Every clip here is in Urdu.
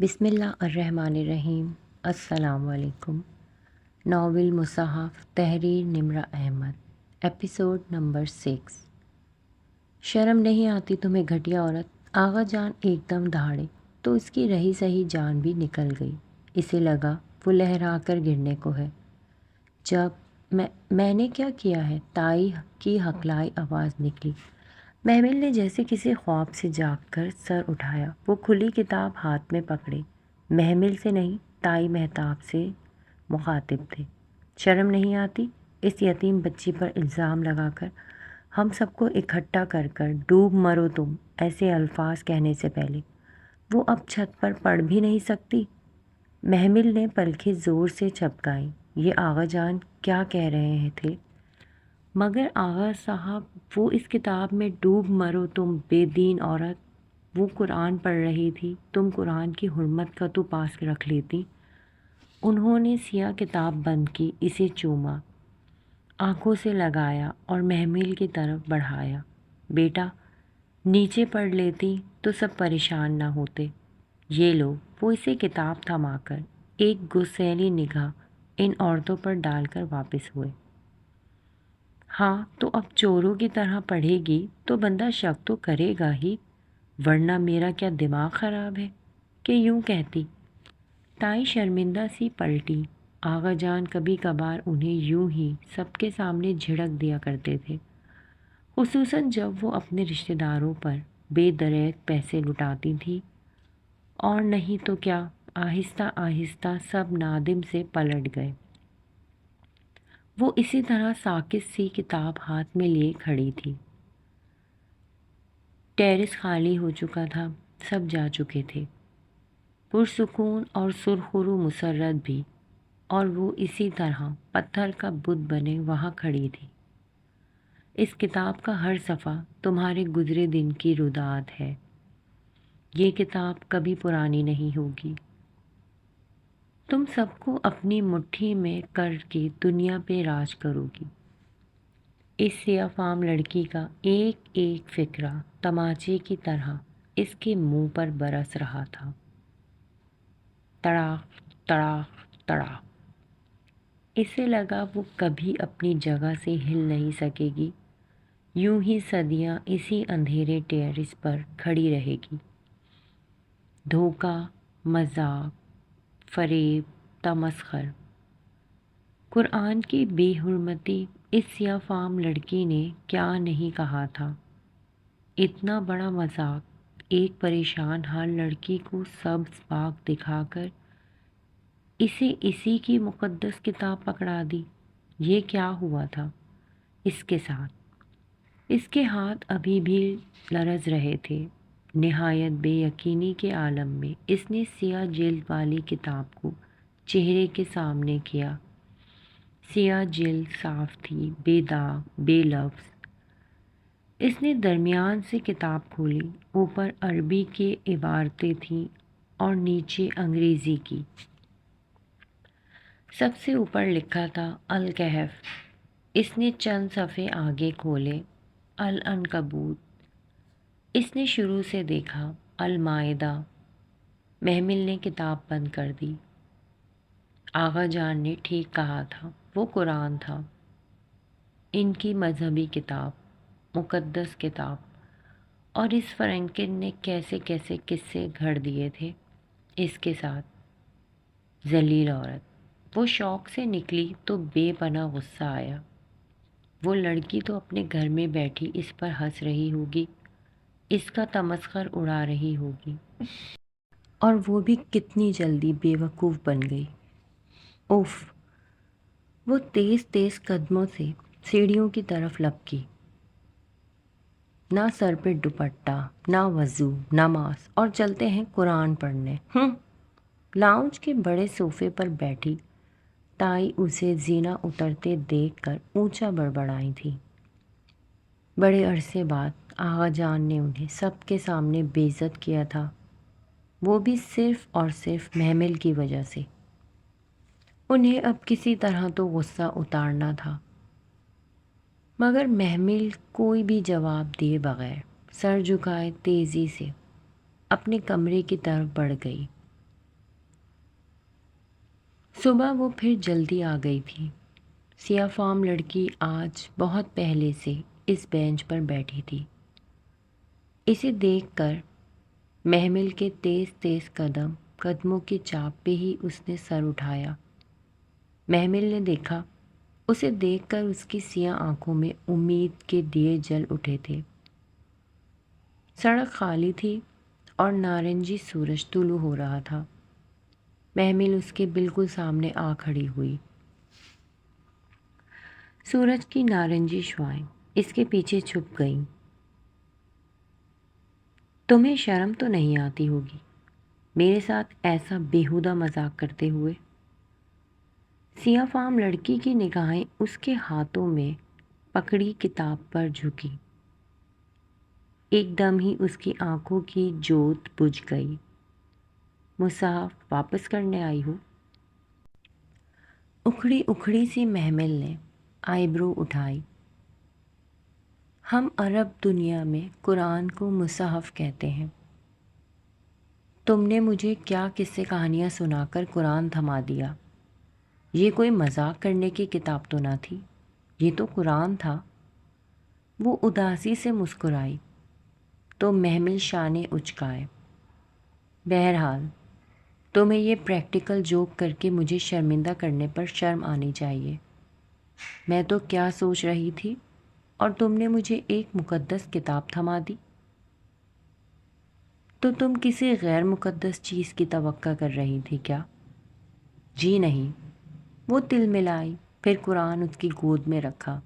بسم اللہ الرحمن الرحیم۔ السلام علیکم۔ ناول مصحف تحریر نمرہ احمد، ایپیسوڈ نمبر 6۔ شرم نہیں آتی تمہیں گھٹیا عورت؟ آغا جان ایک دم دہاڑے تو اس کی رہی سہی جان بھی نکل گئی۔ اسے لگا وہ لہرا کر گرنے کو ہے جب میں نے کیا کیا ہے؟ تائی کی ہکلائی آواز نکلی۔ محمل نے جیسے کسی خواب سے جاگ کر سر اٹھایا۔ وہ کھلی کتاب ہاتھ میں پکڑے محمل سے نہیں، تائی مہتاب سے مخاطب تھے۔ شرم نہیں آتی؟ اس یتیم بچی پر الزام لگا کر ہم سب کو اکٹھا کر کر ڈوب مرو تم ایسے الفاظ کہنے سے پہلے وہ اب چھت پر پڑھ بھی نہیں سکتی۔ محمل نے پلکیں زور سے چپکائیں۔ یہ آغا جان کیا کہہ رہے تھے؟ مگر آغا صاحب، وہ اس کتاب میں ڈوب مرو تم بے دین عورت، وہ قرآن پڑھ رہی تھی، تم قرآن کی حرمت کا تو پاس رکھ لیتی۔ انہوں نے سیاہ کتاب بند کی، اسے چوما، آنکھوں سے لگایا اور محمل کی طرف بڑھایا۔ بیٹا، نیچے پڑھ لیتی تو سب پریشان نہ ہوتے۔ یہ لو۔ وہ اسے کتاب تھما کر ایک غصیلی نگاہ ان عورتوں پر ڈال کر واپس ہوئے۔ ہاں تو اب چوروں کی طرح پڑھے گی تو بندہ شک تو کرے گا ہی، ورنہ میرا کیا دماغ خراب ہے کہ یوں کہتی؟ تائی شرمندہ سی پلٹی۔ آغا جان کبھی کبھار انہیں یوں ہی سب کے سامنے جھڑک دیا کرتے تھے، خصوصاً جب وہ اپنے رشتہ داروں پر بے دریغ پیسے لٹاتی تھی، اور نہیں تو کیا۔ آہستہ آہستہ سب نادم سے پلٹ گئے۔ وہ اسی طرح ساکت سی کتاب ہاتھ میں لیے کھڑی تھی۔ ٹیرس خالی ہو چکا تھا، سب جا چکے تھے، پرسکون اور سرخرو مسرت بھی، اور وہ اسی طرح پتھر کا بت بنے وہاں کھڑی تھی۔ اس کتاب کا ہر صفحہ تمہارے گزرے دن کی روداد ہے۔ یہ کتاب کبھی پرانی نہیں ہوگی۔ تم سب کو اپنی مٹھی میں کر کے دنیا پہ راج کرو گی۔ اس سیاہ فام لڑکی کا ایک ایک فقرہ تماچے کی طرح اس کے منہ پر برس رہا تھا۔ تڑاق تڑاق تڑاق۔ اسے لگا وہ کبھی اپنی جگہ سے ہل نہیں سکے گی، یوں ہی صدیاں اسی اندھیرے ٹیرس پر کھڑی رہے گی۔ دھوکہ، مذاق، فریب، تمسخر۔ قرآن کی بے حرمتی اس سیاہ فام لڑکی نے کیا نہیں کہا تھا۔ اتنا بڑا مذاق ایک پریشان حال لڑکی کو سبز باغ دکھا کر اسے اسی کی مقدس کتاب پکڑا دی۔ یہ کیا ہوا تھا اس کے ساتھ؟ اس کے ہاتھ ابھی بھی لرز رہے تھے۔ نہایت بے یقینی کے عالم میں اس نے سیاہ جلد والی کتاب کو چہرے کے سامنے کیا۔ سیاہ جلد صاف تھی، بے داغ، بے لفظ۔ اس نے درمیان سے کتاب کھولی۔ اوپر عربی کی عبارتیں تھیں اور نیچے انگریزی کی۔ سب سے اوپر لکھا تھا الکہف۔ اس نے چند صفحے آگے کھولے۔ العنکبوت۔ اس نے شروع سے دیکھا۔ المائدہ۔ محمل نے کتاب بند کر دی۔ آغا جان نے ٹھیک کہا تھا، وہ قرآن تھا، ان کی مذہبی کتاب، مقدس کتاب، اور اس فرینکن نے کیسے کیسے قصے گھڑ دیے تھے اس کے ساتھ۔ ذلیل عورت۔ وہ شوق سے نکلی تو بے پناہ غصہ آیا۔ وہ لڑکی تو اپنے گھر میں بیٹھی اس پر ہنس رہی ہوگی، اس کا تمسخر اڑا رہی ہوگی، اور وہ بھی کتنی جلدی بے وقوف بن گئی۔ اف! وہ تیز تیز قدموں سے سیڑھیوں کی طرف لپکی۔ نہ سر پہ دوپٹہ، نہ وضو، نماز، اور چلتے ہیں قرآن پڑھنے۔ لاؤنج کے بڑے صوفے پر بیٹھی تائی اسے زینہ اترتے دیکھ کر اونچا بڑبڑائی تھی۔ بڑے عرصے بعد آغا جان نے انہیں سب کے سامنے بے عزت کیا تھا، وہ بھی صرف اور صرف محمل کی وجہ سے۔ انہیں اب کسی طرح تو غصہ اتارنا تھا، مگر محمل کوئی بھی جواب دیے بغیر سر جھکائے تیزی سے اپنے کمرے کی طرف بڑھ گئی۔ صبح وہ پھر جلدی آ گئی تھی۔ سیاہ فام لڑکی آج بہت پہلے سے اس بینچ پر بیٹھی تھی۔ اسے دیکھ کر محمل کے تیز تیز قدموں کی چاپ پہ ہی اس نے سر اٹھایا۔ محمل نے دیکھا، اسے دیکھ کر اس کی سیاہ آنکھوں میں امید کے دیے جل اٹھے تھے۔ سڑک خالی تھی اور نارنجی سورج طلوع ہو رہا تھا۔ محمل اس کے بالکل سامنے آ کھڑی ہوئی۔ سورج کی نارنجی شعاعیں اس کے پیچھے چھپ گئیں۔ تمہیں شرم تو نہیں آتی ہوگی میرے ساتھ ایسا بیہودہ مذاق کرتے ہوئے؟ سیاہ فام لڑکی کی نگاہیں اس کے ہاتھوں میں پکڑی کتاب پر جھکی۔ ایک دم ہی اس کی آنکھوں کی جوت بجھ گئی۔ مصحف واپس کرنے آئی ہو؟ اکھڑی اکھڑی سی محمل نے آئی برو اٹھائی۔ ہم عرب دنیا میں قرآن کو مصحف کہتے ہیں۔ تم نے مجھے کیا قصے کہانیاں سنا کر قرآن تھما دیا؟ یہ کوئی مذاق کرنے کی کتاب تو نہ تھی، یہ تو قرآن تھا۔ وہ اداسی سے مسکرائی تو محمل شانے اچکائے۔ بہرحال تمہیں یہ پریکٹیکل جوک کر کے مجھے شرمندہ کرنے پر شرم آنی چاہیے۔ میں تو کیا سوچ رہی تھی اور تم نے مجھے ایک مقدس کتاب تھما دی۔ تو تم کسی غیر مقدس چیز کی توقع کر رہی تھی کیا؟ جی نہیں۔ وہ تل ملائی، پھر قرآن اس کی گود میں رکھا۔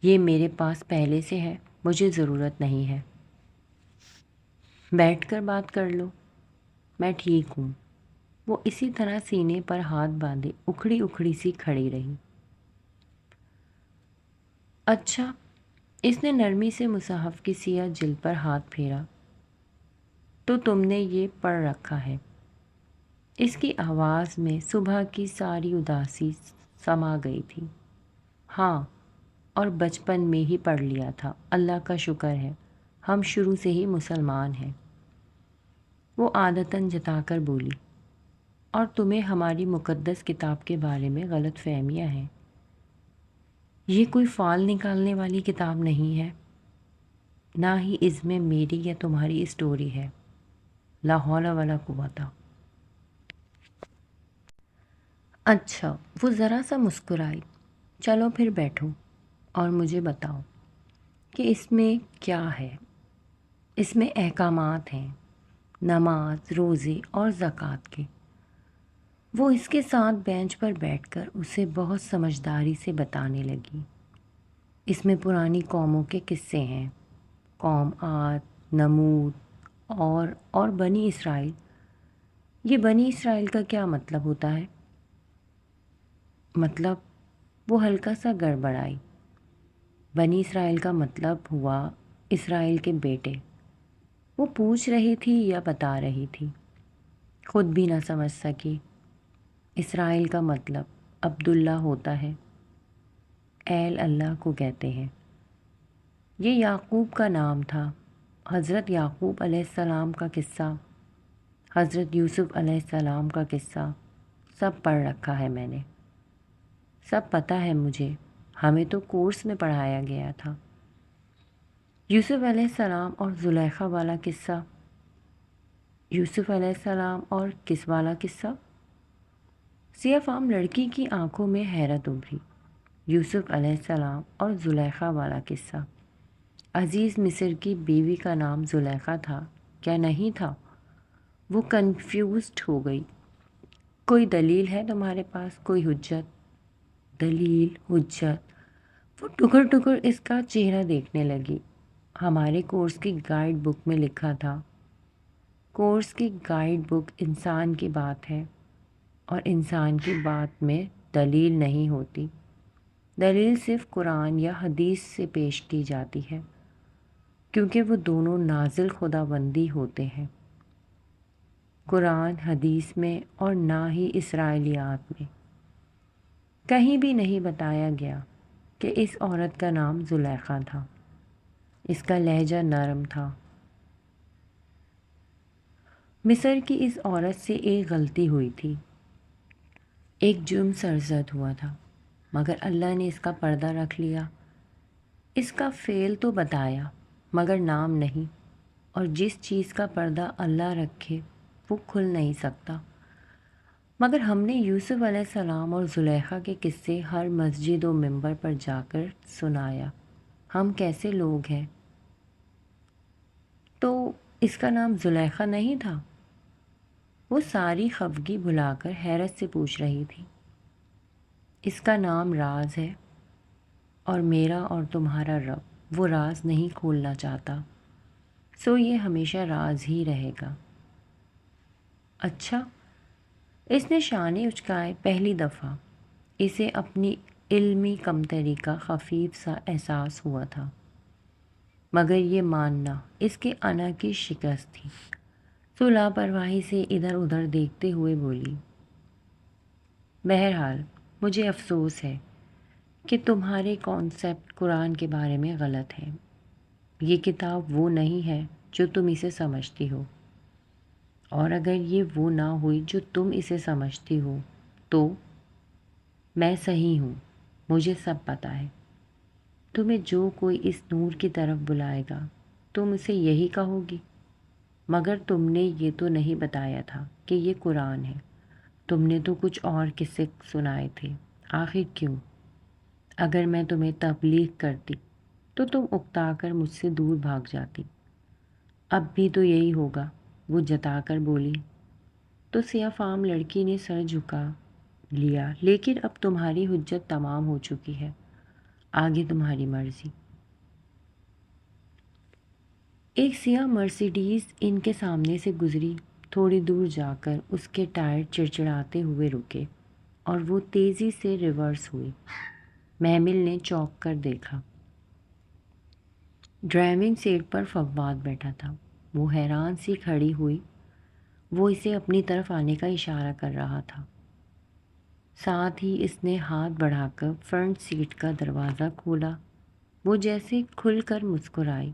یہ میرے پاس پہلے سے ہے، مجھے ضرورت نہیں ہے۔ بیٹھ کر بات کر لو، میں ٹھیک ہوں۔ وہ اسی طرح سینے پر ہاتھ باندھے اکھڑی اکھڑی سی کھڑی رہی۔ اچھا، اس نے نرمی سے مصحف کی سیاہ جلد پر ہاتھ پھیرا، تو تم نے یہ پڑھ رکھا ہے؟ اس کی آواز میں صبح کی ساری اداسی سما گئی تھی۔ ہاں، اور بچپن میں ہی پڑھ لیا تھا، اللہ کا شکر ہے، ہم شروع سے ہی مسلمان ہیں۔ وہ عادتاً جتا کر بولی، اور تمہیں ہماری مقدس کتاب کے بارے میں غلط فہمیاں ہیں۔ یہ کوئی فال نکالنے والی کتاب نہیں ہے، نہ ہی اس میں میری یا تمہاری اسٹوری ہے۔ لا حول ولا قوت۔ اچھا، وہ ذرا سا مسکرائی۔ چلو پھر بیٹھو اور مجھے بتاؤ کہ اس میں کیا ہے۔ اس میں احکامات ہیں، نماز، روزے اور زکوٰۃ کے۔ وہ اس کے ساتھ بینچ پر بیٹھ کر اسے بہت سمجھداری سے بتانے لگی۔ اس میں پرانی قوموں کے قصے ہیں، قوم عاد، نمود اور بنی اسرائیل۔ یہ بنی اسرائیل کا کیا مطلب ہوتا ہے؟ مطلب وہ ہلکا سا گڑبڑائی۔ بنی اسرائیل کا مطلب ہوا اسرائیل کے بیٹے۔ وہ پوچھ رہی تھی یا بتا رہی تھی، خود بھی نہ سمجھ سکی۔ اسرائیل کا مطلب عبداللہ ہوتا ہے، ایل اللہ کو کہتے ہیں۔ یہ یعقوب کا نام تھا۔ حضرت یعقوب علیہ السلام کا قصہ، حضرت یوسف علیہ السلام کا قصہ سب پڑھ رکھا ہے میں نے، سب پتہ ہے مجھے، ہمیں تو کورس میں پڑھایا گیا تھا۔ یوسف علیہ السلام اور زلیخا والا قصہ؟ یوسف علیہ السلام اور کس والا قصہ؟ سیاہ فام لڑکی کی آنکھوں میں حیرت ابھری۔ یوسف علیہ السلام اور زلیخا والا قصہ؟ عزیز مصر کی بیوی کا نام زلیخا تھا کیا نہیں تھا؟ وہ کنفیوزڈ ہو گئی۔ کوئی دلیل ہے تمہارے پاس، کوئی حجت؟ دلیل، حجت؟ وہ ٹکر ٹکر اس کا چہرہ دیکھنے لگی۔ ہمارے کورس کی گائیڈ بک میں لکھا تھا۔ کورس کی گائیڈ بک انسان کی بات ہے، اور انسان کی بات میں دلیل نہیں ہوتی۔ دلیل صرف قرآن یا حدیث سے پیش کی جاتی ہے، کیونکہ وہ دونوں نازل خداوندی ہوتے ہیں۔ قرآن حدیث میں اور نہ ہی اسرائیلیات میں کہیں بھی نہیں بتایا گیا کہ اس عورت کا نام زلیخا تھا۔ اس کا لہجہ نرم تھا۔ مصر کی اس عورت سے ایک غلطی ہوئی تھی۔ ایک جرم سرزد ہوا تھا مگر اللہ نے اس کا پردہ رکھ لیا۔ اس کا فعل تو بتایا مگر نام نہیں، اور جس چیز کا پردہ اللہ رکھے وہ کھل نہیں سکتا۔ مگر ہم نے یوسف علیہ السلام اور زلیخا کے قصے ہر مسجد و منبر پر جا کر سنایا۔ ہم کیسے لوگ ہیں؟ تو اس کا نام زلیخا نہیں تھا؟ وہ ساری خفگی بھلا کر حیرت سے پوچھ رہی تھی۔ اس کا نام راز ہے، اور میرا اور تمہارا رب وہ راز نہیں کھولنا چاہتا، سو یہ ہمیشہ راز ہی رہے گا۔ اچھا، اس نے شانے اچکائے۔ پہلی دفعہ اسے اپنی علمی کمتری کا خفیف سا احساس ہوا تھا، مگر یہ ماننا اس کے انا کی شکست تھی۔ سو لاپرواہی سے ادھر ادھر دیکھتے ہوئے بولی، بہرحال مجھے افسوس ہے کہ تمہارے کانسیپٹ قرآن کے بارے میں غلط ہے۔ یہ کتاب وہ نہیں ہے جو تم اسے سمجھتی ہو، اور اگر یہ وہ نہ ہوئی جو تم اسے سمجھتی ہو تو میں صحیح ہوں، مجھے سب پتہ ہے۔ تمہیں جو کوئی اس نور کی طرف بلائے گا تم اسے یہی کہو گی، مگر تم نے یہ تو نہیں بتایا تھا کہ یہ قرآن ہے، تم نے تو کچھ اور قصے سنائے تھے۔ آخر کیوں؟ اگر میں تمہیں تبلیغ کرتی تو تم اکتا کر مجھ سے دور بھاگ جاتی۔ اب بھی تو یہی ہوگا، وہ جتا کر بولی۔ تو سیاہ فام لڑکی نے سر جھکا لیا، لیکن اب تمہاری حجت تمام ہو چکی ہے، آگے تمہاری مرضی۔ ایک سیاہ مرسیڈیز ان کے سامنے سے گزری۔ تھوڑی دور جا کر اس کے ٹائر چڑچڑاتے ہوئے رکے اور وہ تیزی سے ریورس ہوئی۔ محمل نے چونک کر دیکھا۔ ڈرائیونگ سیٹ پر فواد بیٹھا تھا۔ وہ حیران سی کھڑی ہوئی، وہ اسے اپنی طرف آنے کا اشارہ کر رہا تھا۔ ساتھ ہی اس نے ہاتھ بڑھا کر فرنٹ سیٹ کا دروازہ کھولا۔ وہ جیسے کھل کر مسکرائی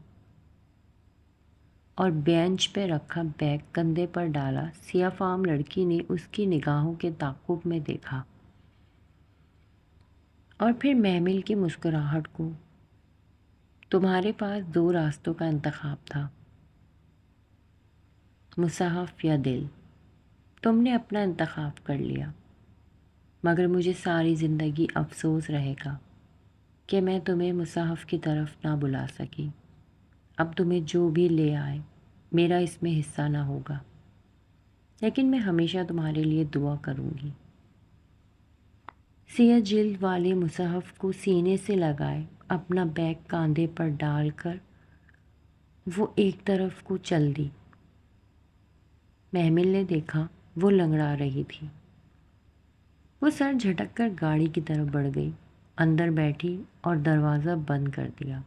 اور بینچ پہ رکھا بیگ کندھے پر ڈالا۔ سیاہ فام لڑکی نے اس کی نگاہوں کے تعاقب میں دیکھا اور پھر محمل کی مسکراہٹ کو۔ تمہارے پاس دو راستوں کا انتخاب تھا، مصحف یا دل۔ تم نے اپنا انتخاب کر لیا، مگر مجھے ساری زندگی افسوس رہے گا کہ میں تمہیں مصحف کی طرف نہ بلا سکی۔ اب تمہیں جو بھی لے آئے میرا اس میں حصہ نہ ہوگا، لیکن میں ہمیشہ تمہارے لیے دعا کروں گی۔ سیاہ جلد والے مصحف کو سینے سے لگائے اپنا بیگ کاندھے پر ڈال کر وہ ایک طرف کو چل دی۔ محمل نے دیکھا وہ لنگڑا رہی تھی۔ وہ سر جھٹک کر گاڑی کی طرف بڑھ گئی، اندر بیٹھی اور دروازہ بند کر دیا۔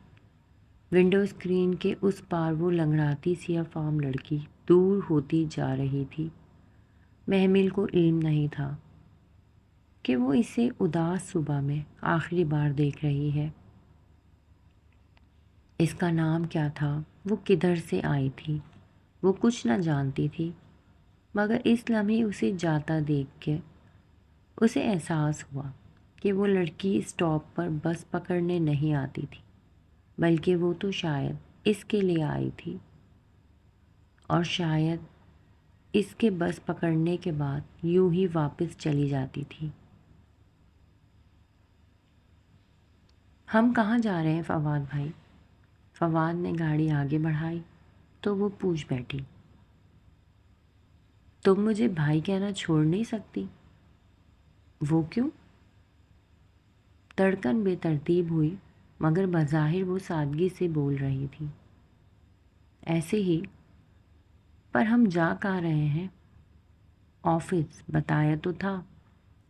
ونڈو اسکرین کے اس پار وہ لنگڑاتی سیاہ فام لڑکی دور ہوتی جا رہی تھی۔ محمل کو علم نہیں تھا کہ وہ اسے اداس صبح میں آخری بار دیکھ رہی ہے۔ اس کا نام کیا تھا، وہ کدھر سے آئی تھی، وہ کچھ نہ جانتی تھی، مگر اس لمحے اسے جاتا دیکھ کے اسے احساس ہوا کہ وہ لڑکی اسٹاپ پر بس پکڑنے نہیں آتی تھی، بلکہ وہ تو شاید اس کے لیے آئی تھی، اور شاید اس کے بس پکڑنے کے بعد یوں ہی واپس چلی جاتی تھی۔ ہم کہاں جا رہے ہیں فواد بھائی؟ فواد نے گاڑی آگے بڑھائی تو وہ پوچھ بیٹھی، تم مجھے بھائی کہنا چھوڑ نہیں سکتی؟ وہ کیوں؟ دھڑکن بے ترتیب ہوئی، مگر بظاہر وہ سادگی سے بول رہی تھی۔ ایسے ہی۔ پر ہم جا کہاں رہے ہیں؟ آفس، بتایا تو تھا۔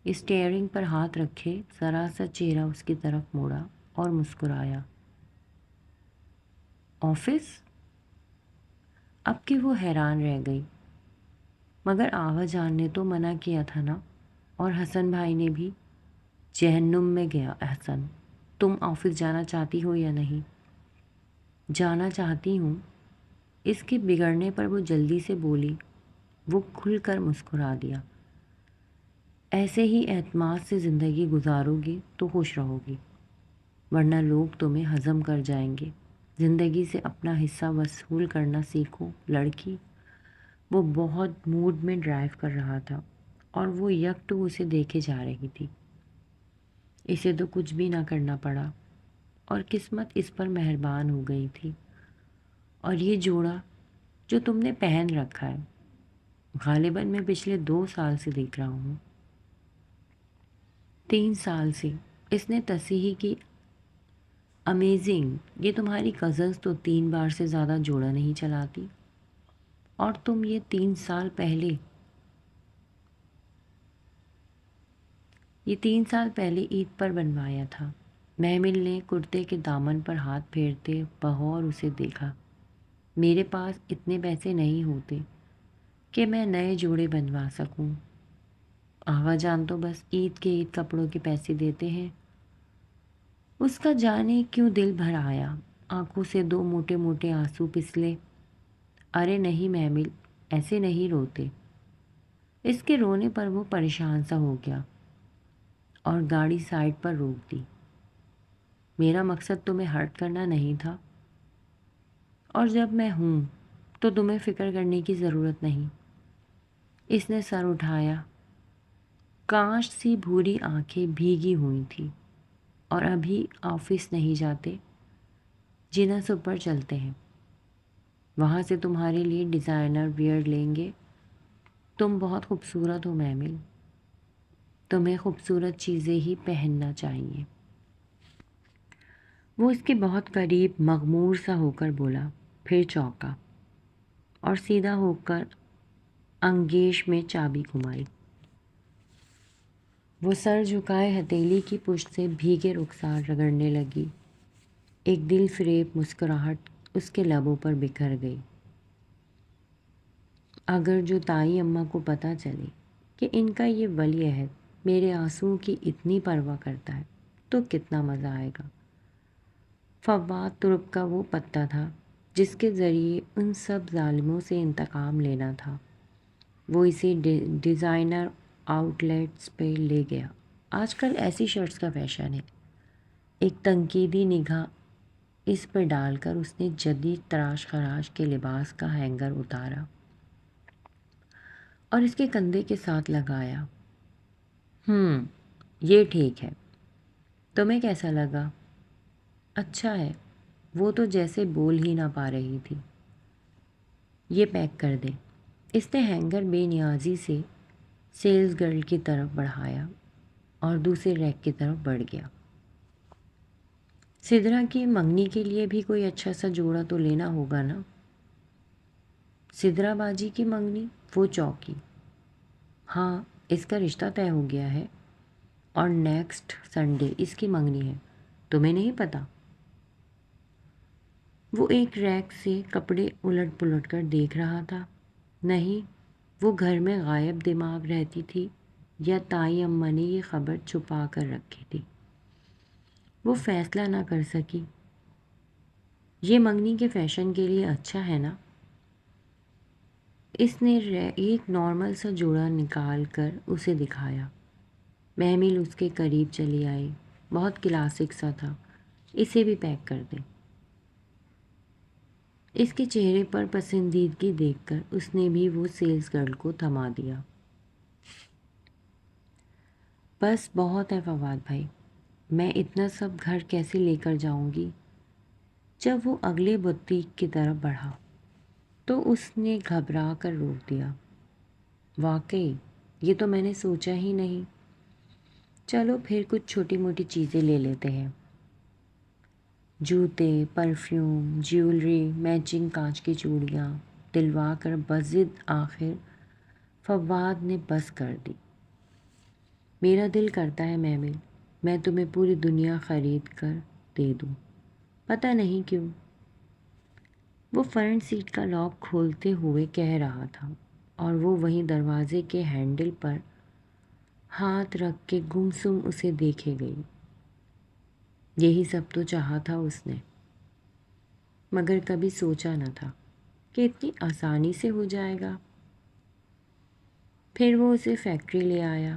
اسٹیئرنگ پر ہاتھ رکھے ذرا سا چہرہ اس کی طرف موڑا اور مسکرایا۔ آفس؟ اب کہ وہ حیران رہ گئی، مگر آغا جان نے تو منع کیا تھا نا، اور حسن بھائی نے بھی۔ جہنم میں گیا احسن، تم آفس جانا چاہتی ہو یا نہیں؟ جانا چاہتی ہوں۔ اس کے بگڑنے پر وہ جلدی سے بولی۔ وہ کھل کر مسکرا دیا۔ ایسے ہی اعتماد سے زندگی گزارو گی تو خوش رہو گی، ورنہ لوگ تمہیں ہضم کر جائیں گے۔ زندگی سے اپنا حصہ وصول کرنا سیکھو لڑکی۔ وہ بہت موڈ میں ڈرائیو کر رہا تھا اور وہ یک تو اسے دیکھے جا رہی تھی۔ اسے تو کچھ بھی نہ کرنا پڑا اور قسمت اس پر مہربان ہو گئی تھی۔ اور یہ جوڑا جو تم نے پہن رکھا ہے، غالباً میں پچھلے 2 سال سے دیکھ رہا ہوں، 3 سال سے۔ اس نے تصحیح کی، امیزنگ، یہ تمہاری کزنس تو 3 بار سے زیادہ جوڑا نہیں چلاتی، اور تم یہ 3 سال پہلے عید پر بنوایا تھا۔ محمل نے کرتے کے دامن پر ہاتھ پھیرتے بغور اسے دیکھا۔ میرے پاس اتنے پیسے نہیں ہوتے کہ میں نئے جوڑے بنوا سکوں۔ آغا جان تو بس عید کے کپڑوں کے پیسے دیتے ہیں۔ اس کا جانے کیوں دل بھر آیا، آنکھوں سے 2 موٹے موٹے آنسو پسلے۔ ارے نہیں محمل، ایسے نہیں روتے۔ اس کے رونے پر وہ پریشان سا ہو گیا اور گاڑی سائڈ پر روک دی۔ میرا مقصد تمہیں ہرٹ کرنا نہیں تھا، اور جب میں ہوں تو تمہیں فکر کرنے کی ضرورت نہیں۔ اس نے سر اٹھایا۔ کانچ سی بھوری آنکھیں بھیگی ہوئی تھیں۔ اور ابھی آفس نہیں جاتے؟ جینا سپر چلتے ہیں، وہاں سے تمہارے لیے ڈیزائنر ویئر لیں گے۔ تم بہت خوبصورت ہو محمل، تمہیں خوبصورت چیزیں ہی پہننا چاہیے۔ وہ اس کے بہت قریب مغمور سا ہو کر بولا، پھر چونکا اور سیدھا ہو کر انگیش میں چابی گھمائی۔ وہ سر جھکائے ہتھیلی کی پشت سے بھیگے رخسار رگڑنے لگی۔ ایک دل فریب مسکراہٹ اس کے لبوں پر بکھر گئی۔ اگر جو تائی اماں کو پتہ چلے کہ ان کا یہ ولی عہد میرے آنسوؤں کی اتنی پرواہ کرتا ہے تو کتنا مزہ آئے گا۔ فواد ترک کا وہ پتہ تھا جس کے ذریعے ان سب ظالموں سے انتقام لینا تھا۔ وہ اسے ڈیزائنر آؤٹ لیٹس پہ لے گیا۔ آج کل ایسی شرٹس کا فیشن ہے۔ ایک تنقیدی نگاہ اس پر ڈال کر اس نے جدید تراش خراش کے لباس کا ہینگر اتارا اور اس کے کندھے کے ساتھ لگایا۔ یہ ٹھیک ہے، تمہیں کیسا لگا؟ اچھا ہے۔ وہ تو جیسے بول ہی نہ پا رہی تھی۔ یہ پیک کر دے۔ اس نے ہینگر بے نیازی سے سیلز گرل کی طرف بڑھایا اور دوسرے ریک کی طرف بڑھ گیا۔ سدرا کی منگنی کے لیے بھی کوئی اچھا سا جوڑا تو لینا ہوگا نا؟ سدرا باجی کی منگنی؟ وہ چوکی۔ ہاں، اس کا رشتہ طے ہو گیا ہے اور نیکسٹ سنڈے اس کی منگنی ہے، تمہیں نہیں پتہ؟ وہ ایک ریک سے کپڑے الٹ پلٹ کر دیکھ رہا تھا۔ نہیں، وہ گھر میں غائب دماغ رہتی تھی یا تائی اماں نے یہ خبر چھپا کر رکھی تھی؟ وہ فیصلہ نہ کر سکی۔ یہ منگنی کے فیشن کے لیے اچھا ہے نا؟ اس نے ایک نارمل سا جوڑا نکال کر اسے دکھایا۔ محمل اس کے قریب چلی آئی۔ بہت کلاسک سا تھا، اسے بھی پیک کر دیں۔ اس کے چہرے پر پسندیدگی دیکھ کر اس نے بھی وہ سیلز گرل کو تھما دیا۔ بس بہت ہے فواد بھائی، میں اتنا سب گھر کیسے لے کر جاؤں گی؟ جب وہ اگلے بوتیک کی طرف بڑھا تو اس نے گھبرا کر روک دیا۔ واقعی یہ تو میں نے سوچا ہی نہیں۔ چلو پھر کچھ چھوٹی موٹی چیزیں لے لیتے ہیں، جوتے، پرفیوم، جیولری، میچنگ کانچ کی چوڑیاں دلوا کر بضد آخر فواد نے بس کر دی۔ میرا دل کرتا ہے محمل، میں تمہیں پوری دنیا خرید کر دے دوں، پتہ نہیں کیوں۔ وہ فرنٹ سیٹ کا لاک کھولتے ہوئے کہہ رہا تھا اور وہ وہیں دروازے کے ہینڈل پر ہاتھ رکھ کے گمسم اسے دیکھے گئی۔ یہی سب تو چاہا تھا اس نے، مگر کبھی سوچا نہ تھا کہ اتنی آسانی سے ہو جائے گا۔ پھر وہ اسے فیکٹری لے آیا۔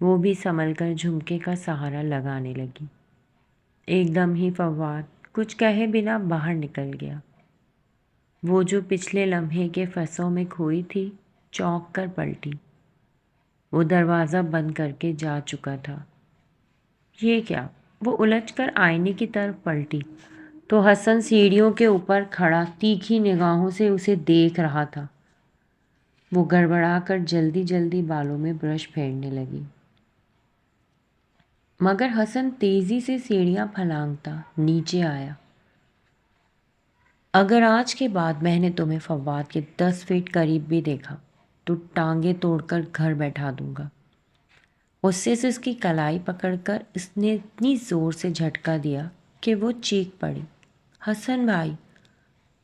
وہ بھی سنبھل کر جھمکے کا سہارا لگانے لگی۔ ایک دم ہی فواد کچھ کہے بنا باہر نکل گیا۔ وہ جو پچھلے لمحے کے فصوں میں کھوئی تھی چونک کر پلٹی۔ وہ دروازہ بند کر کے جا چکا تھا۔ یہ کیا؟ وہ الجھ کر آئینے کی طرف پلٹی تو حسن سیڑھیوں کے اوپر کھڑا تیکھی نگاہوں سے اسے دیکھ رہا تھا۔ وہ گڑبڑا کر جلدی جلدی بالوں میں برش پھیرنے لگی، مگر حسن تیزی سے سیڑھیاں پھلانگتا نیچے آیا۔ اگر آج کے بعد میں نے تمہیں فواد کے 10 فٹ قریب بھی دیکھا تو ٹانگیں توڑ کر گھر بیٹھا دوں گا۔ غصے سے اس کی کلائی پکڑ کر اس نے اتنی زور سے جھٹکا دیا کہ وہ چیخ پڑی۔ حسن بھائی،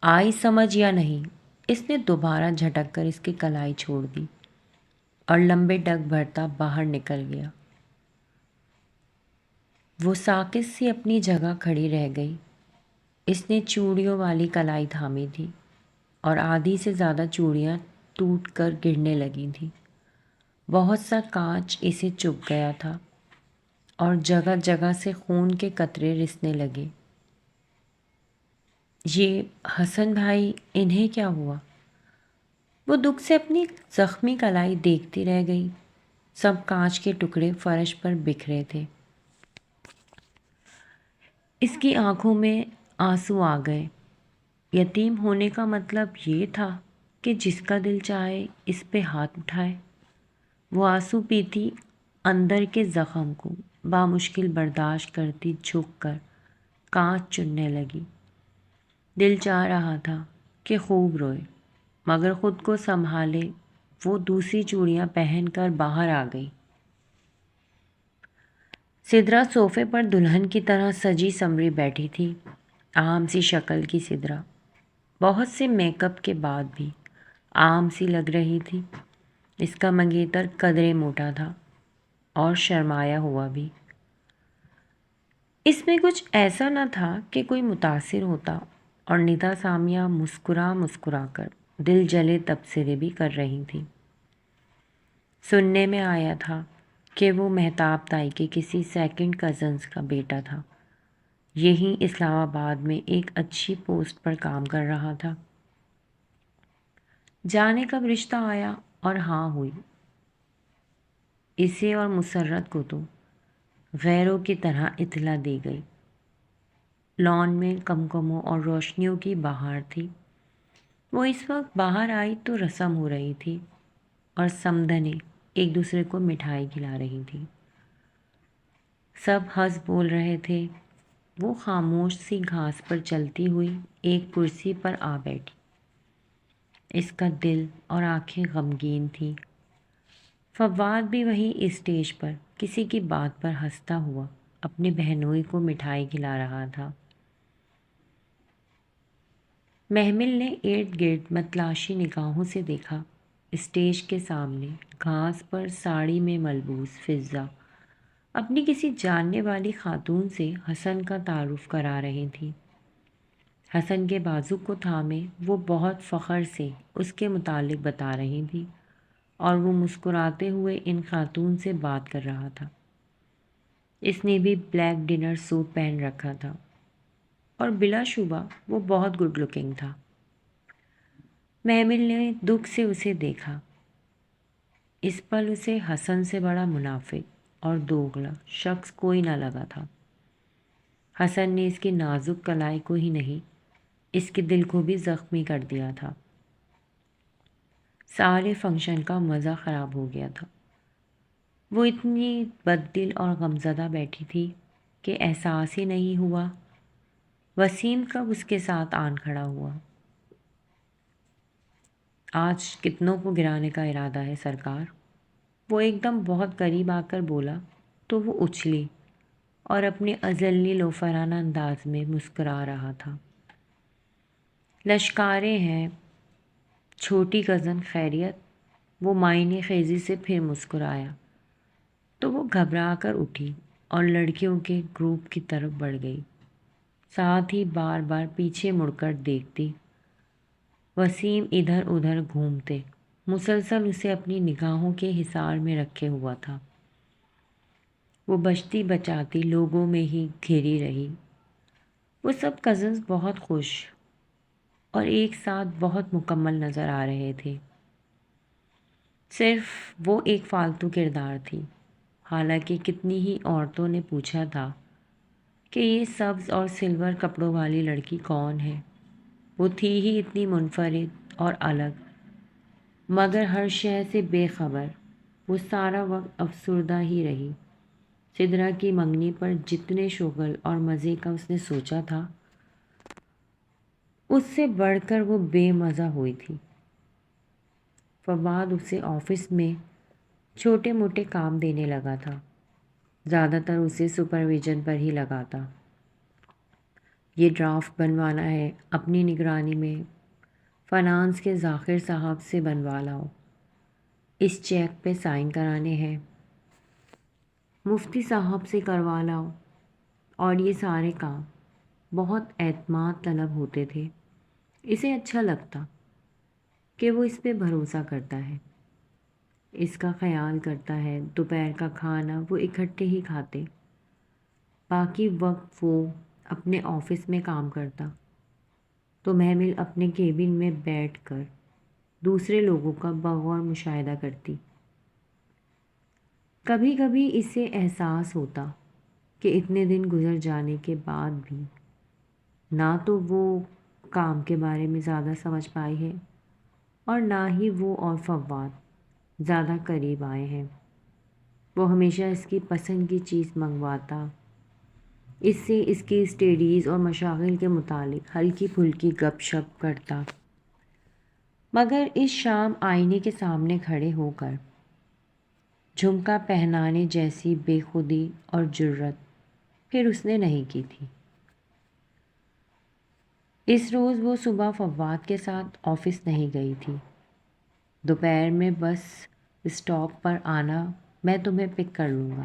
آئی سمجھ یا نہیں؟ اس نے دوبارہ جھٹک کر اس کی کلائی چھوڑ دی اور لمبے ڈگ بھرتا باہر نکل گیا۔ وہ ساکت سی اپنی جگہ کھڑی رہ گئی۔ اس نے چوڑیوں والی کلائی تھامی تھی اور آدھی سے زیادہ چوڑیاں ٹوٹ کر گرنے لگی تھیں۔ بہت سا کانچ اسے چبھ گیا تھا اور جگہ جگہ سے خون کے قطرے رسنے لگے۔ یہ حسن بھائی، انہیں کیا ہوا؟ وہ دکھ سے اپنی زخمی کلائی دیکھتی رہ گئی۔ سب کانچ کے ٹکڑے فرش پر بکھرے تھے۔ اس کی آنکھوں میں آنسو آ گئے۔ یتیم ہونے کا مطلب یہ تھا کہ جس کا دل چاہے اس پہ ہاتھ اٹھائے۔ وہ آنسو پیتی اندر کے زخم کو بامشکل برداشت کرتی جھک کر کانچ چننے لگی۔ دل چاہ رہا تھا کہ خوب روئے، مگر خود کو سنبھالے وہ دوسری چوڑیاں پہن کر باہر آ گئی۔ سدرا صوفے پر دلہن کی طرح سجی سنوری بیٹھی تھی۔ عام سی شکل کی سدرا بہت سے میک اپ کے بعد بھی عام سی لگ رہی تھی۔ اس کا منگیتر قدرے موٹا تھا اور شرمایا ہوا بھی۔ اس میں کچھ ایسا نہ تھا کہ کوئی متاثر ہوتا، اور ندا ثانیہ مسکرا مسکرا کر دل جلے تبصرے بھی کر رہی تھی۔ سننے میں آیا تھا کہ وہ مہتاب تائی کے کسی سیکنڈ کزنز کا بیٹا تھا، یہیں اسلام آباد میں ایک اچھی پوسٹ پر کام کر رہا تھا۔ جانے کب رشتہ آیا اور ہاں ہوئی، اسے اور مسرت کو تو غیروں کی طرح اطلاع دی گئی۔ لان میں کمکموں اور روشنیوں کی بہار تھی۔ وہ اس وقت باہر آئی تو رسم ہو رہی تھی اور سمدنیں ایک دوسرے کو مٹھائی کھلا رہی تھی۔ سب ہنس بول رہے تھے۔ وہ خاموش سی گھاس پر چلتی ہوئی ایک کرسی پر آ بیٹھی۔ اس کا دل اور آنکھیں غمگین تھیں۔ فواد بھی وہیں اسٹیج پر کسی کی بات پر ہنستا ہوا اپنی بہنوئی کو مٹھائی کھلا رہا تھا۔ محمل نے ارد گرد متلاشی نگاہوں سے دیکھا۔ اسٹیج کے سامنے گھاس پر ساڑی میں ملبوس فضہ اپنی کسی جاننے والی خاتون سے حسن کا تعارف کرا رہی تھی۔ حسن کے بازو کو تھامے وہ بہت فخر سے اس کے متعلق بتا رہی تھی اور وہ مسکراتے ہوئے ان خاتون سے بات کر رہا تھا۔ اس نے بھی بلیک ڈنر سوٹ پہن رکھا تھا اور بلا شبہ وہ بہت گڈ لکنگ تھا۔ محمل نے دکھ سے اسے دیکھا۔ اس پل اسے حسن سے بڑا منافق اور دوغلا شخص کوئی نہ لگا تھا۔ حسن نے اس کی نازک کلائی کو ہی نہیں، اس کے دل کو بھی زخمی کر دیا تھا۔ سارے فنکشن کا مزہ خراب ہو گیا تھا۔ وہ اتنی بد دل اور غمزدہ بیٹھی تھی کہ احساس ہی نہیں ہوا وسیم کب اس کے ساتھ آن کھڑا ہوا۔ آج کتنوں کو گرانے کا ارادہ ہے سرکار؟ وہ ایک دم بہت قریب آ کر بولا تو وہ اچھلی اور اپنے ازلی لوفرانہ انداز میں مسکرا رہا تھا۔ لشکارے ہیں چھوٹی کزن، خیریت؟ وہ معنی خیزی سے پھر مسکرایا تو وہ گھبرا کر اٹھی اور لڑکیوں کے گروپ کی طرف بڑھ گئی، ساتھ ہی بار بار پیچھے مڑ کر دیکھتی۔ وسیم ادھر ادھر گھومتے مسلسل اسے اپنی نگاہوں کے حصار میں رکھے ہوا تھا۔ وہ بچتی بچاتی لوگوں میں ہی گھری رہی۔ وہ سب کزنز بہت خوش اور ایک ساتھ بہت مکمل نظر آ رہے تھے۔ صرف وہ ایک فالتو کردار تھی۔ حالانکہ کتنی ہی عورتوں نے پوچھا تھا کہ یہ سبز اور سلور کپڑوں والی لڑکی کون ہے۔ وہ تھی ہی اتنی منفرد اور الگ، مگر ہر شے سے بے خبر۔ وہ سارا وقت افسردہ ہی رہی۔ سدرا کی منگنی پر جتنے شغل اور مزے کا اس نے سوچا تھا، اس سے بڑھ کر وہ بے مزہ ہوئی تھی۔ فواد اسے آفس میں چھوٹے موٹے کام دینے لگا تھا، زیادہ تر اسے سپرویژن پر ہی لگاتا۔ یہ ڈرافٹ بنوانا ہے، اپنی نگرانی میں فنانس کے ذاکر صاحب سے بنوا لاؤ، اس چیک پہ سائن کرانے ہیں، مفتی صاحب سے کروا لاؤ، اور یہ سارے کام بہت اعتماد طلب ہوتے تھے۔ اسے اچھا لگتا کہ وہ اس پہ بھروسہ کرتا ہے، اس کا خیال کرتا ہے۔ دوپہر کا کھانا وہ اکٹھے ہی کھاتے، باقی وقت وہ اپنے آفس میں کام کرتا تو محمل اپنے کیبن میں بیٹھ کر دوسرے لوگوں کا بغور مشاہدہ کرتی۔ کبھی کبھی اسے احساس ہوتا کہ اتنے دن گزر جانے کے بعد بھی نہ تو وہ کام کے بارے میں زیادہ سمجھ پائی ہے اور نہ ہی وہ اور فواد زیادہ قریب آئے ہیں۔ وہ ہمیشہ اس کی پسند کی چیز منگواتا، اس سے اس کی اسٹڈیز اور مشاغل کے متعلق ہلکی پھلکی گپ شپ کرتا، مگر اس شام آئینے کے سامنے کھڑے ہو کر جھمکا پہنانے جیسی بے خودی اور جرت پھر اس نے نہیں کی تھی۔ اس روز وہ صبح فواد کے ساتھ آفس نہیں گئی تھی۔ دوپہر میں بس اسٹاپ پر آنا، میں تمہیں پک کر لوں گا،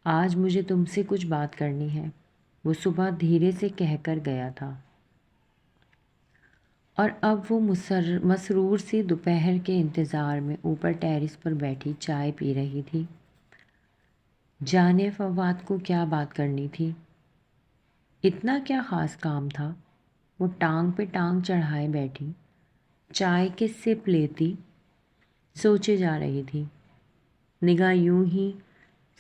آج مجھے تم سے کچھ بات کرنی ہے، وہ صبح دھیرے سے کہہ کر گیا تھا۔ اور اب وہ مسرور سی دوپہر کے انتظار میں اوپر ٹیرس پر بیٹھی چائے پی رہی تھی۔ جانے فواد کو کیا بات کرنی تھی، اتنا کیا خاص کام تھا۔ وہ ٹانگ پہ ٹانگ چڑھائے بیٹھی چائے کے سپ لیتی سوچے جا رہی تھی۔ نگاہ یوں ہی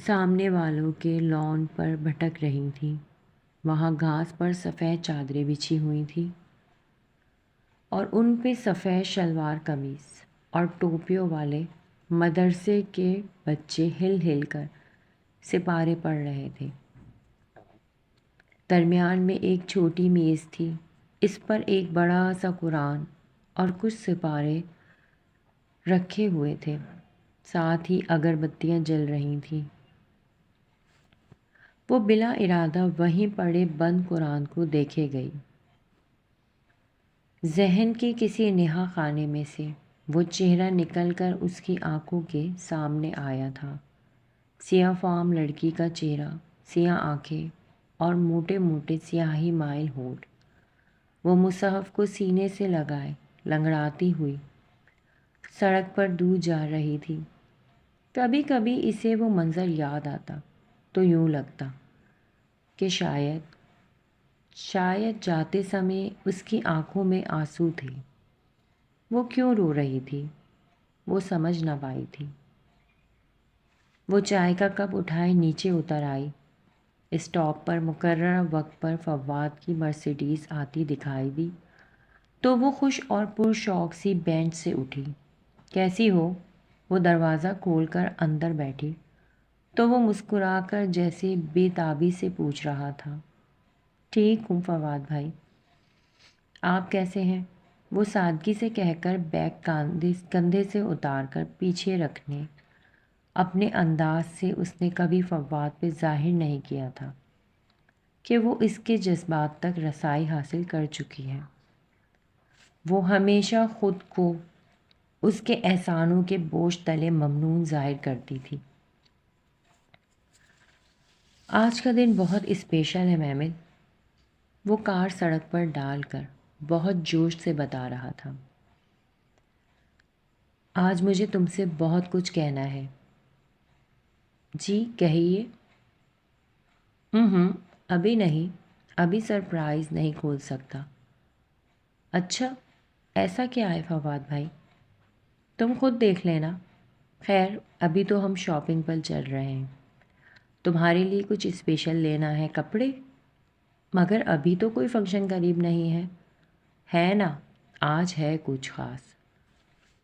سامنے والوں کے لان پر بھٹک رہی تھی۔ وہاں گھاس پر سفید چادریں بچھی ہوئی تھیں اور ان پہ سفید شلوار قمیص اور ٹوپیوں والے مدرسے کے بچے ہل ہل کر سپارے پڑھ رہے تھے۔ درمیان میں ایک چھوٹی میز تھی، اس پر ایک بڑا سا قرآن اور کچھ سپارے رکھے ہوئے تھے، ساتھ ہی اگربتیاں جل رہی تھیں۔ وہ بلا ارادہ وہیں پڑے بند قرآن کو دیکھے گئی۔ ذہن کے کسی نہا خانے میں سے وہ چہرہ نکل کر اس کی آنکھوں کے سامنے آیا تھا۔ سیاہ فام لڑکی کا چہرہ، سیاہ آنکھیں اور موٹے موٹے سیاہی مائل ہونٹ۔ وہ مصحف کو سینے سے لگائے لنگڑاتی ہوئی سڑک پر دور جا رہی تھی۔ کبھی کبھی اسے وہ منظر یاد آتا تو یوں لگتا کہ شاید جاتے سمے اس کی آنکھوں میں آنسو تھے۔ وہ کیوں رو رہی تھی، وہ سمجھ نہ پائی تھی۔ وہ چائے کا کپ اٹھائے نیچے اتر آئی۔ اسٹاپ پر مقررہ وقت پر فواد کی مرسیڈیز آتی دکھائی دی تو وہ خوش اور پرشوق سی بینچ سے اٹھی۔ کیسی ہو؟ وہ دروازہ کھول کر اندر بیٹھی تو وہ مسکرا کر جیسے بے تابی سے پوچھ رہا تھا، ٹھیک ہوں فواد بھائی، آپ کیسے ہیں؟ وہ سادگی سے کہہ کر بیگ کندھے سے اتار کر پیچھے رکھنے اپنے انداز سے اس نے کبھی فواد پہ ظاہر نہیں کیا تھا کہ وہ اس کے جذبات تک رسائی حاصل کر چکی ہے۔ وہ ہمیشہ خود کو اس کے احسانوں کے بوجھ تلے ممنون ظاہر کرتی تھی۔ آج کا دن بہت اسپیشل ہے محمد، وہ کار سڑک پر ڈال کر بہت جوش سے بتا رہا تھا۔ آج مجھے تم سے بہت کچھ کہنا ہے۔ جی کہیے۔ ابھی نہیں، ابھی سرپرائز نہیں کھول سکتا۔ اچھا، ایسا کیا ہے فواد بھائی؟ تم خود دیکھ لینا۔ خیر ابھی تو ہم شاپنگ پر چل رہے ہیں۔ تمہارے لیے کچھ اسپیشل لینا ہے کپڑے؟ مگر ابھی تو کوئی فنکشن قریب نہیں ہے۔ ہے نا، آج ہے کچھ خاص۔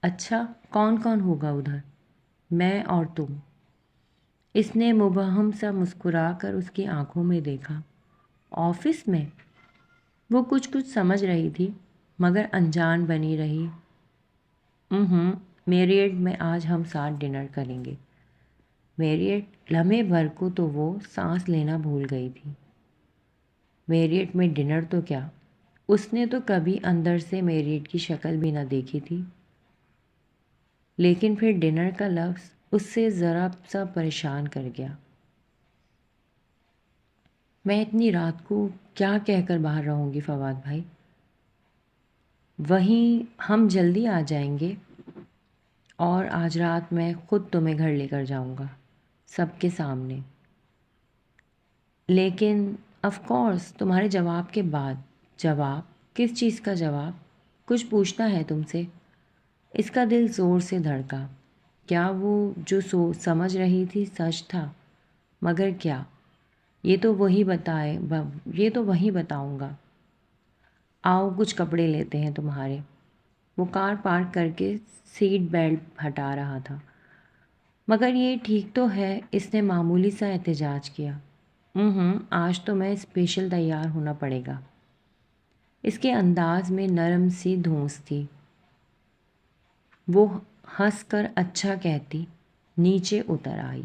اچھا، کون کون ہوگا ادھر؟ میں اور تم۔ اس نے مبہم سا مسکرا کر اس کی آنکھوں میں دیکھا۔ آفس میں؟ وہ کچھ کچھ سمجھ رہی تھی مگر انجان بنی رہی۔ میریٹ میں آج ہم ساتھ ڈنر کریں گے۔ میریٹ لمحے بھر کو تو وہ سانس لینا بھول گئی تھی۔ میریٹ میں ڈنر تو کیا، اس نے تو کبھی اندر سے میریٹ کی شکل بھی نہ دیکھی تھی۔ لیکن پھر ڈنر کا لفظ اس سے ذرا سا پریشان کر گیا۔ میں اتنی رات کو کیا کہہ کر باہر رہوں گی فواد بھائی؟ وہیں ہم جلدی آ جائیں گے اور آج رات میں خود تمہیں گھر لے کر جاؤں گا، سب کے سامنے۔ لیکن آف کورس تمہارے جواب کے بعد۔ جواب؟ کس چیز کا جواب؟ کچھ پوچھنا ہے تم سے۔ اس کا دل زور سے دھڑکا۔ کیا وہ جو سمجھ رہی تھی سچ تھا؟ مگر کیا؟ یہ تو وہی بتاؤں گا۔ آؤ کچھ کپڑے لیتے ہیں تمہارے۔ وہ کار پارک کر کے سیٹ بیلٹ ہٹا رہا تھا۔ مگر یہ ٹھیک تو ہے، اس نے معمولی سا احتجاج کیا۔ آج تو میں اسپیشل تیار ہونا پڑے گا۔ اس کے انداز میں نرم سی دھونس تھی۔ وہ ہنس کر اچھا کہتی نیچے اتر آئی۔